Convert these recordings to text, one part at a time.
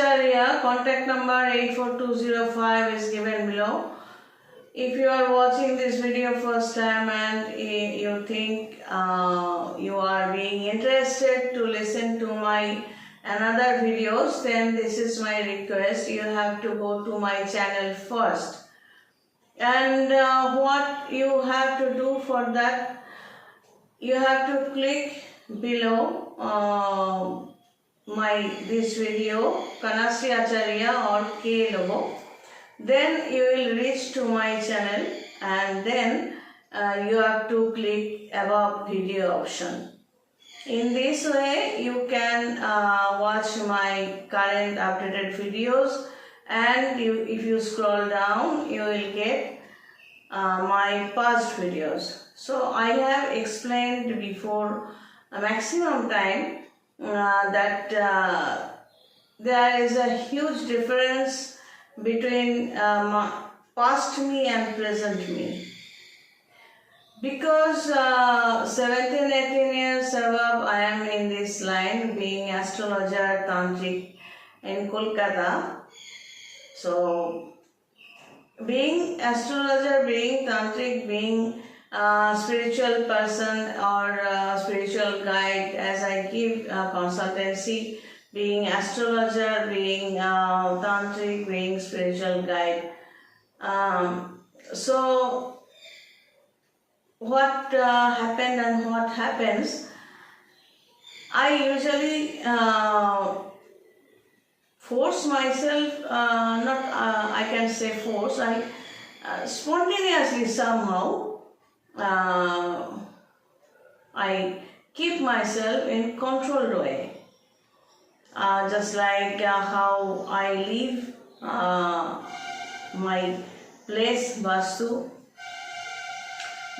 Acharya. Contact number 84205 is given below. If you are watching this video first time and you think you are being interested to listen to my another videos, then this is my request. You have to go to my channel first. And what you have to do for that, you have to click below this video, Kanashree Acharya or K logo. Then you will reach to my channel, and then you have to click above video option. In this way you can watch my current updated videos, and if you scroll down you will get my past videos. So I have explained before a maximum time that there is a huge difference between past me and present me, because 17-18 years above I am in this line, being astrologer tantrik in Kolkata. So being astrologer, being tantrik, being spiritual person or spiritual guide, as I give consultancy, being astrologer, being tantrik, being spiritual guide. So what happened and what happens, I usually force myself, I can say force, I spontaneously somehow I keep myself in controlled way. Just like how I leave my place Vastu,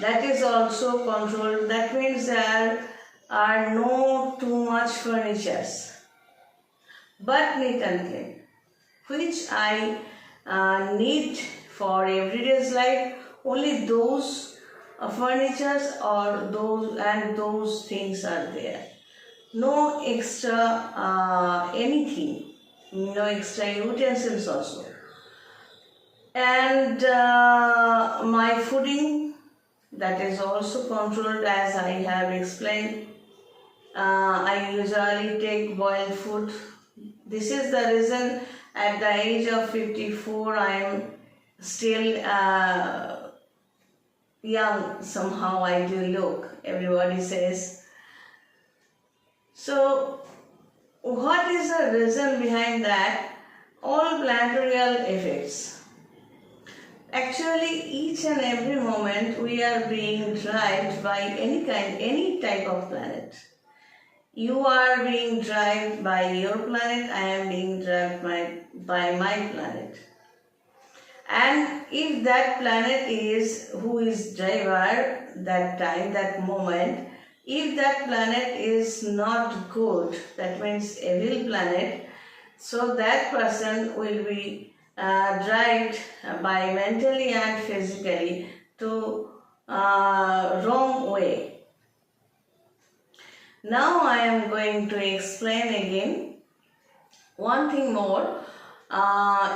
that is also controlled. That means there are no too much furnitures, but neat and clean, which I need for everyday's life. Only those furnitures or those things are there. No extra anything, no extra utensils also. And my fooding, that is also controlled, as I have explained. I usually take boiled food. This is the reason at the age of 54 I am still young, somehow I do look, everybody says. So what is the reason behind that? All planetarial effects. Actually, each and every moment we are being driven by any type of planet. You are being driven by your planet, I am being driven by my planet. And if that planet is who is driver that time, that moment, if that planet is not good, that means evil planet, so that person will be driven by mentally and physically to wrong way. Now I am going to explain again one thing more.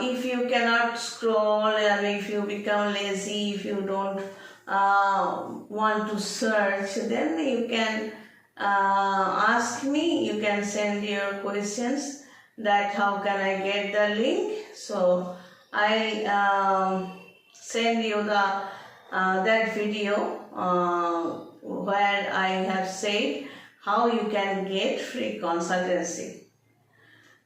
If you cannot scroll, and if you become lazy, if you don't want to search, then you can ask me, you can send your questions that how can I get the link. So I send you the that video where I have said how you can get free consultancy.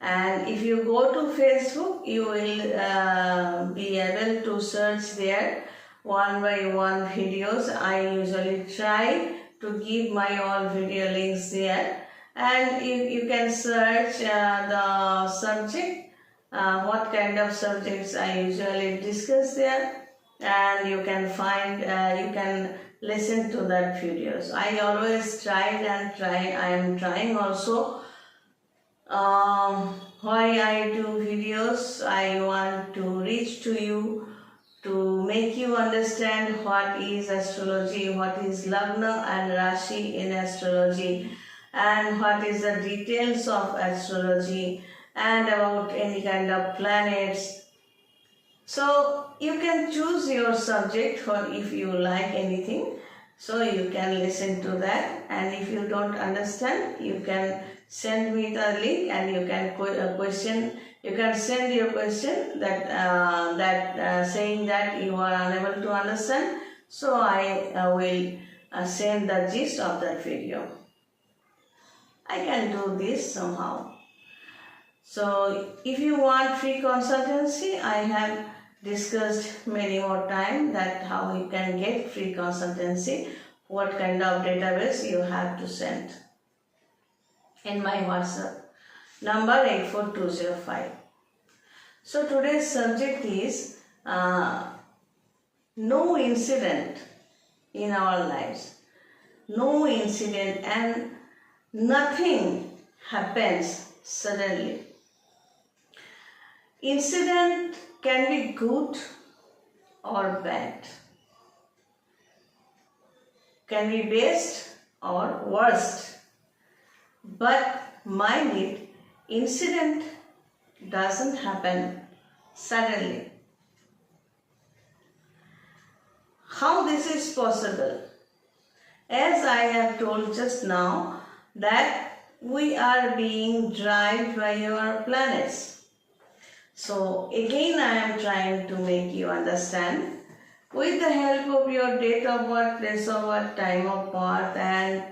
And if you go to Facebook, you will be able to search there one by one videos. I usually try to give my all video links there, and you can search the subject, what kind of subjects I usually discuss there, and you can find, you can listen to that videos. I always tried and try. I am trying also. Why I do videos, I want to reach to you, to make you understand what is astrology, what is Lagna and Rashi in astrology, and what is the details of astrology, and about any kind of planets. So you can choose your subject for if you like anything. So you can listen to that, and if you don't understand, you can send me the link and you can question. You can send your question that saying that you are unable to understand. So I will send the gist of that video. I can do this somehow. So if you want free consultancy, I have discussed many more times that how you can get free consultancy, what kind of database you have to send in my WhatsApp number 84205. So today's subject is no incident in our lives. No incident and nothing happens suddenly. Incident can be good or bad, can be best or worst, but mind it, incident doesn't happen suddenly. How this is possible? As I have told just now, that we are being driven by our planets. So again I am trying to make you understand with the help of your date of birth, place of birth, time of birth, and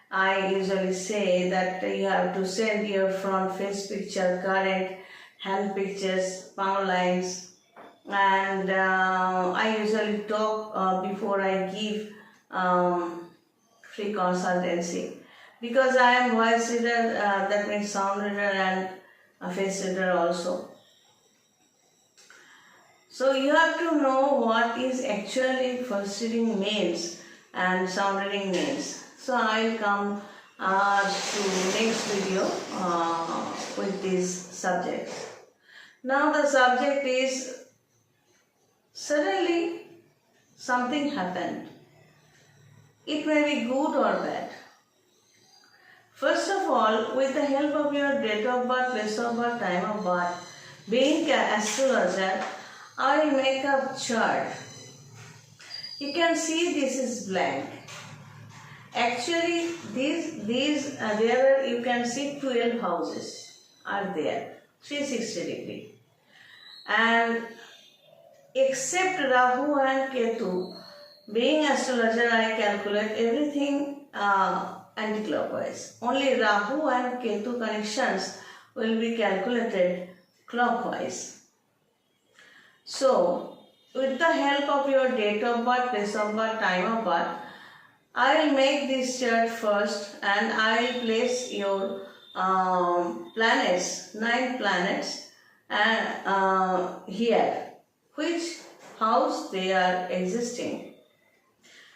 I usually say that you have to send your front face picture, current hand pictures, palm lines, and I usually talk before I give free consultancy, because I am voice reader, that means sound reader and a face reader also. So you have to know what is actually first reading means and sound reading means. So I will come to next video with this subject. Now the subject is suddenly something happened. It may be good or bad. First of all, with the help of your date of birth, place of birth, time of birth, being an astrologer, I will make a chart. You can see this is blank. Actually, there are, you can see 12 houses are there, 360 degree. And except Rahu and Ketu, being astrologer, I calculate everything anti-clockwise. Only Rahu and Ketu connections will be calculated clockwise. So, with the help of your date of birth, place of birth, time of birth, I will make this chart first and I will place your planets, 9 planets, and here, which house they are existing.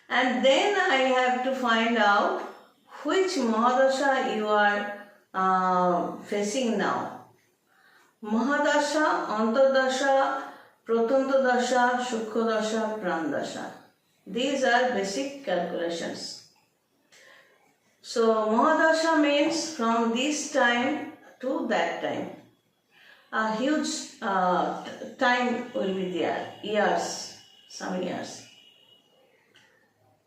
And then I have to find out which Mahadasha you are facing now. Mahadasha, Antardasha, Pratanto dasha, Shukha dasha, Pran dasha. These are basic calculations. So Mahadasha means from this time to that time. A huge time will be there, years, some years.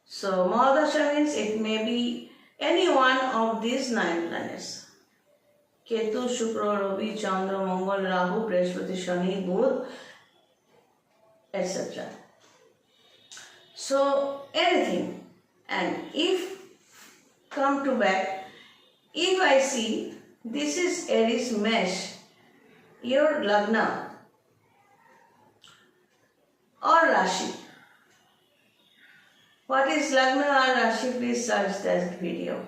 So Mahadasha means it may be any one of these 9 planets. Ketu, Shukra, Ravi, Chandra, Mangal, Rahu, Brihaspati, Shani, Budh, etc. So anything, and if come to back, if I see this is Aries mesh, your Lagna or Rashi. What is Lagna or Rashi? Please search that video.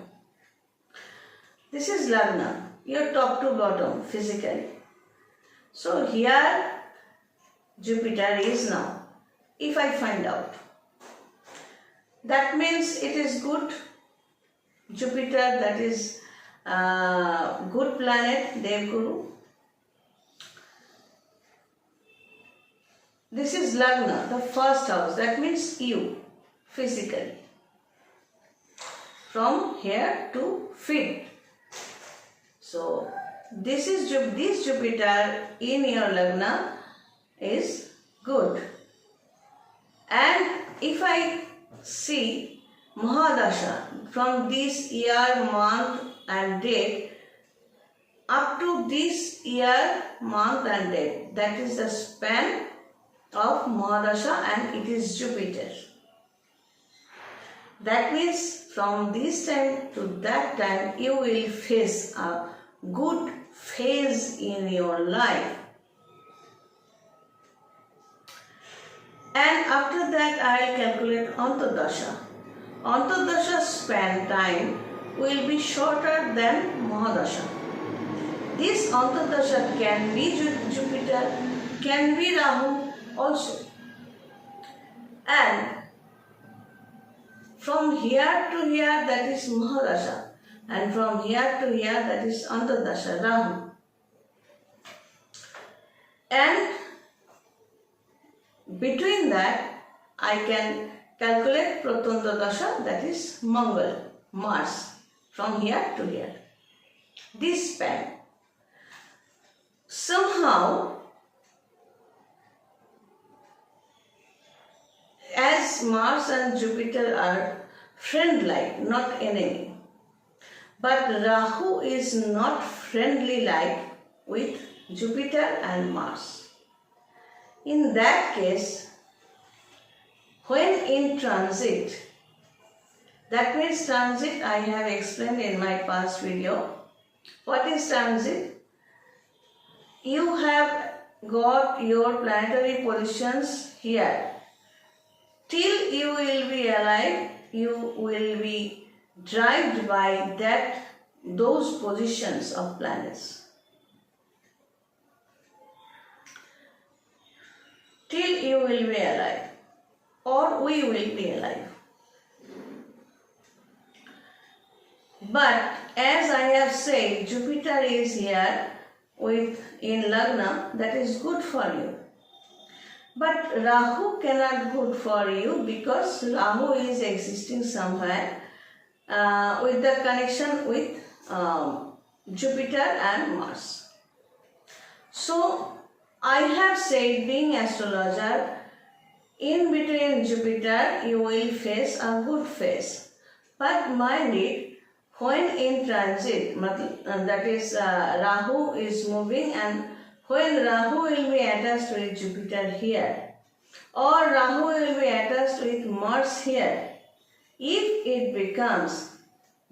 This is Lagna, your top to bottom physically. So here Jupiter is now. If I find out, that means it is good. Jupiter, that is good planet, Devguru. This is Lagna, the first house, that means you, physically. From here to feet. So, this Jupiter in your Lagna is good. And if I see Mahadasha from this year, month and date up to this year, month and date, that is the span of Mahadasha, and it is Jupiter. That means from this time to that time you will face a good phase in your life. And after that I will calculate Antardasha. Antardasha span time will be shorter than Mahadasha. This Antardasha can be Jupiter, can be Rahu also. And from here to here, that is Mahadasha, and from here to here, that is Antardasha, Rahu. And between that, I can calculate Pratantadasha, that is Mangal, Mars, from here to here. This span. Somehow, as Mars and Jupiter are friend-like, not enemy. But Rahu is not friendly-like with Jupiter and Mars. In that case, when in transit, that means transit I have explained in my past video. What is transit? You have got your planetary positions here. Till you will be alive, you will be driven by those positions of planets. Till you will be alive, or we will be alive. But as I have said, Jupiter is here in Lagna, that is good for you. But Rahu cannot good for you because Rahu is existing somewhere with the connection with Jupiter and Mars. So I have said, being astrologer, in between Jupiter you will face a good phase. But mind it, when in transit, that is Rahu is moving, and when Rahu will be attached with Jupiter here, or Rahu will be attached with Mars here, if it becomes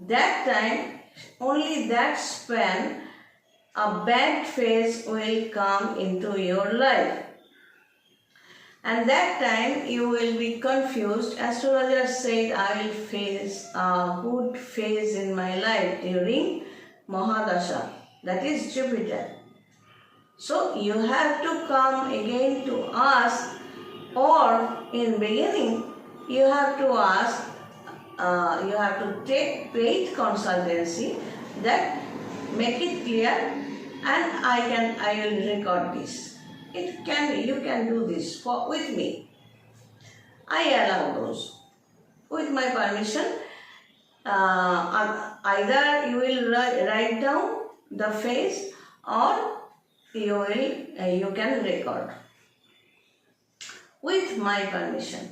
that time, only that span, a bad phase will come into your life. And that time you will be confused. Astrologer said, I will face a good phase in my life during Mahadasha, that is Jupiter. So you have to come again to ask, or in beginning you have to ask, you have to take great consultancy, that make it clear, and I will record this. You can do this with me. I allow those. With my permission, either you will write down the phase, or you can record with my permission.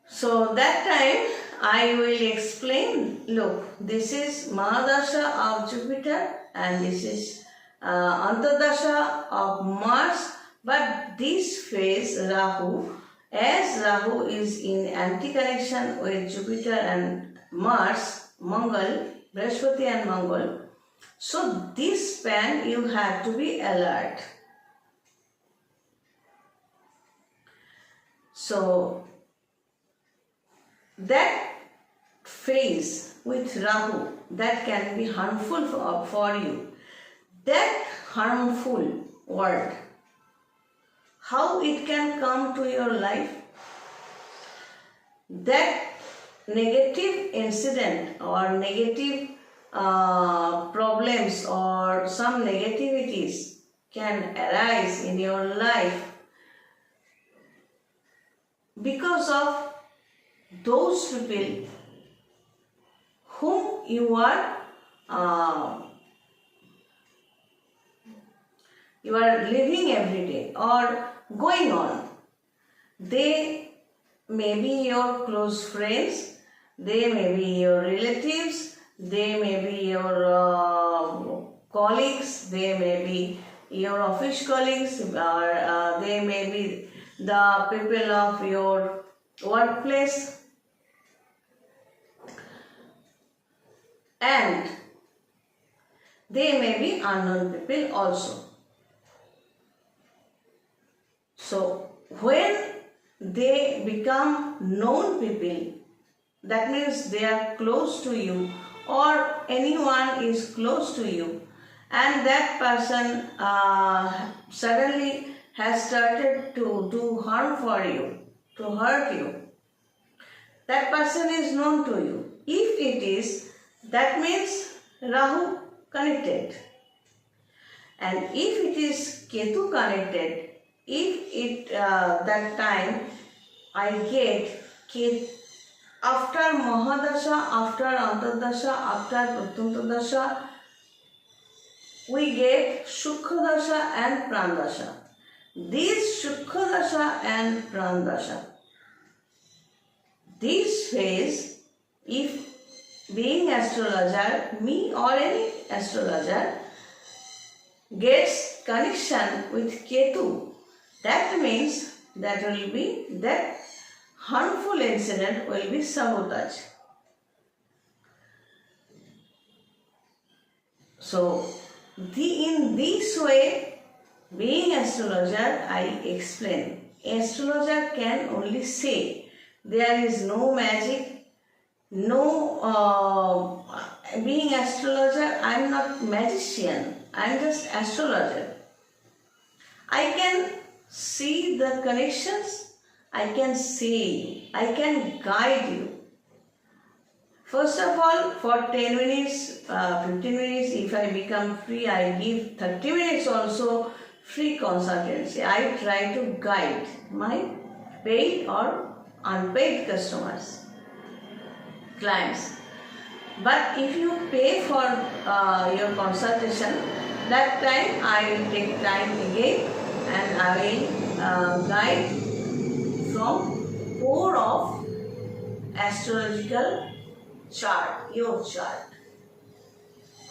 So that time I will explain, look, this is Mahadasha of Jupiter and this is Antardasha of Mars, but this phase Rahu, as Rahu is in anti-connection with Jupiter and Mars, Mangal, Brihaspati and Mangal, so this span you have to be alert. So that phase with Rahu, that can be harmful for you. That harmful word, how it can come to your life? That negative incident or negative problems or some negativities can arise in your life because of those people whom you are you are living every day or going on. They may be your close friends, they may be your relatives, they may be your colleagues, they may be your office colleagues, or they may be the people of your workplace, and they may be unknown people also. So when they become known people, that means they are close to you or anyone is close to you, and that person suddenly has started to do harm for you, to hurt you. That person is known to you. If it is, that means Rahu connected. And if it is Ketu connected, if it that time I get after Mahadasha, after Antardasha, after Pratyantardasha, we get Shukradasha and Prandasha. These Shukradasha and Prandasha, this phase, if being astrologer, me or any astrologer, gets connection with Ketu, that means that harmful incident will be sabotage. So, in this way, being astrologer, I explain. Astrologer can only say, there is no magic, no being astrologer, I am not magician, I am just astrologer. I can see the connections, I can say you, I can guide you. First of all, for 10 minutes, 15 minutes, if I become free, I give 30 minutes also free consultancy. I try to guide my paid or unpaid customers, clients. But if you pay for your consultation, that time I will take time again and I will guide from core of astrological chart, your chart.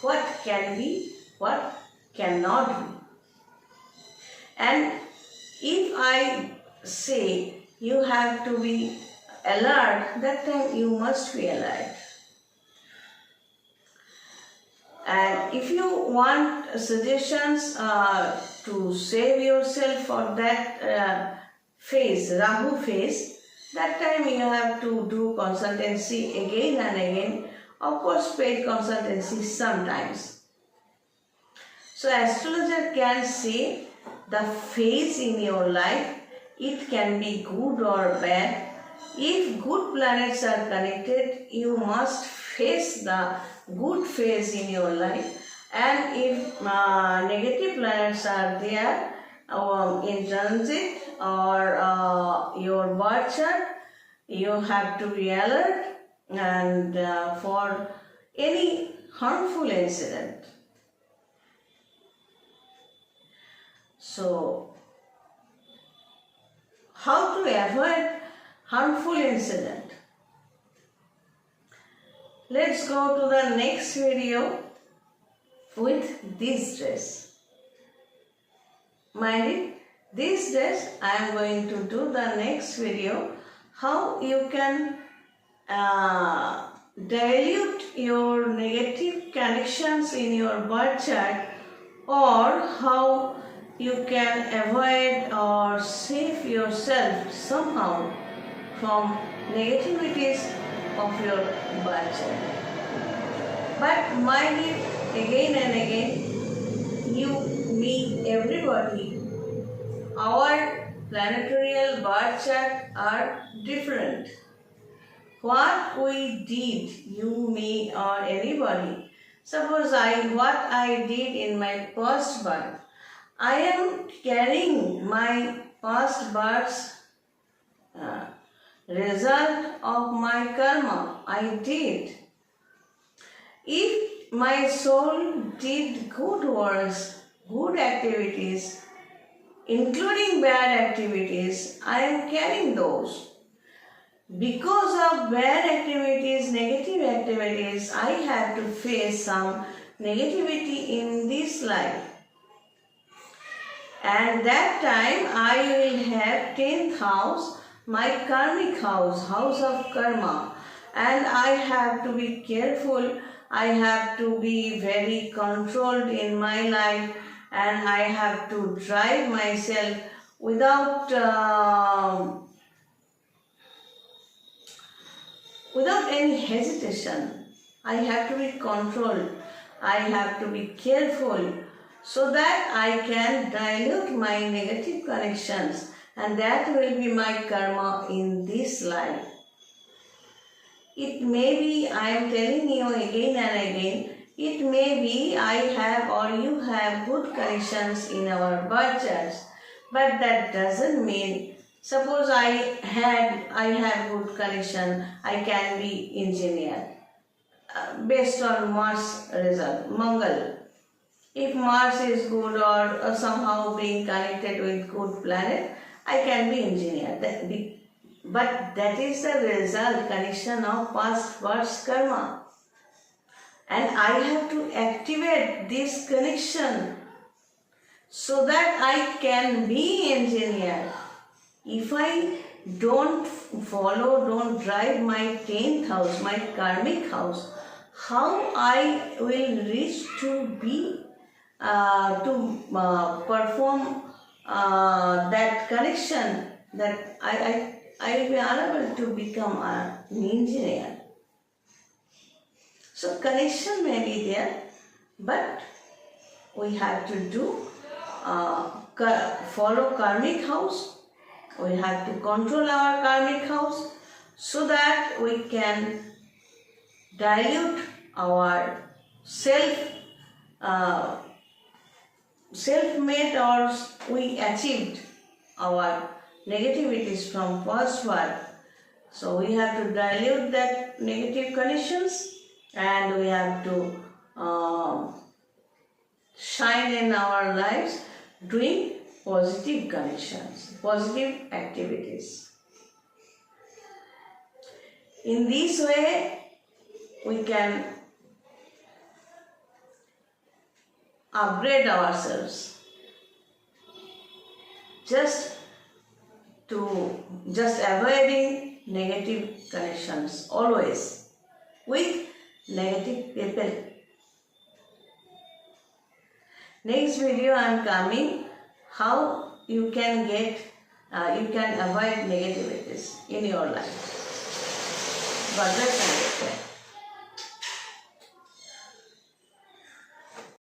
What can be, what cannot be. And if I say you have to be alert, that time you must be alert. And if you want suggestions to save yourself for that phase, Rahu phase, that time you have to do consultancy again and again. Of course, paid consultancy sometimes. So, astrologer can say the phase in your life, it can be good or bad. If good planets are connected, you must face the good phase in your life, and if negative planets are there in transit or your birth chart, you have to be alert and for any harmful incident. So, how to avoid harmful incident? Let's go to the next video with this dress. Mind it, this dress I am going to do the next video, how you can dilute your negative connections in your birth chart, or how you can avoid or save yourself somehow from negativities of your birth chart. But mind it, again and again, you, me, everybody, our planetary birth chart are different. What we did, you, me or anybody, suppose what I did in my past birth, I am carrying my past birth's result of my karma I did. If my soul did good works, good activities, including bad activities, I am carrying those. Because of bad activities, negative activities, I have to face some negativity in this life. And that time I will have 10th house, my karmic house, house of karma. And I have to be careful, I have to be very controlled in my life, and I have to drive myself without any hesitation. I have to be controlled, I have to be careful, so that I can dilute my negative connections, and that will be my karma in this life. It may be, I am telling you again and again, it may be I have or you have good connections in our birth charts, but that doesn't mean, suppose I have good connection, I can be engineer based on Mars result, Mangal. If Mars is good or somehow being connected with good planet, I can be engineer. But that is the result, connection of past birth karma. And I have to activate this connection so that I can be engineer. If I don't drive my 10th house, my karmic house, how I will reach to be perform that connection, that I will be unable to become an engineer. So connection may be there, but we have to do follow karmic house. We have to control our karmic house so that we can dilute our self-made, or we achieved our negativities from past birth. So we have to dilute that negative conditions, and we have to shine in our lives doing positive connections, positive activities. In this way, we can upgrade ourselves, just avoiding negative connections always with negative people. Next video I am coming how you can avoid negativities in your life. God bless and take care.